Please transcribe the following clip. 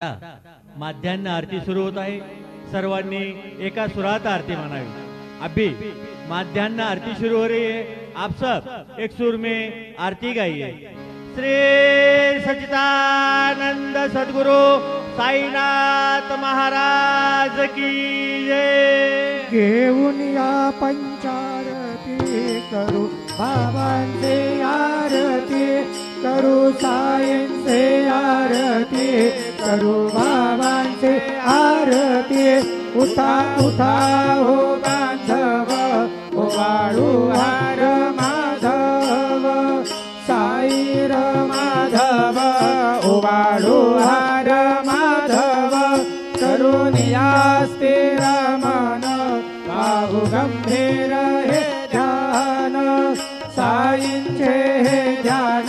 माध्यान्ह आरती सुरू होत आहे। सर्वांनी एका सुरात आरती म्हणावी। अभी माध्यान्ह आरती शुरू हो रही है, आप सब एक सुर में आरती गाइए। श्री सच्चिदानंद सद्गुरु साईनाथ महाराज की जय। घेऊन या पंचारती करू बाबांचे आरती करू, साईंचे आरती करू, बाबांचे आरती। उठा उठा हो बांधव, ओ वाळू हार माधव, साईर माधव, ओ वाळू हार माधव। करून या स्थिर मन, बाहु गंभीर हे ध्यान, साईंचे हे ध्यान।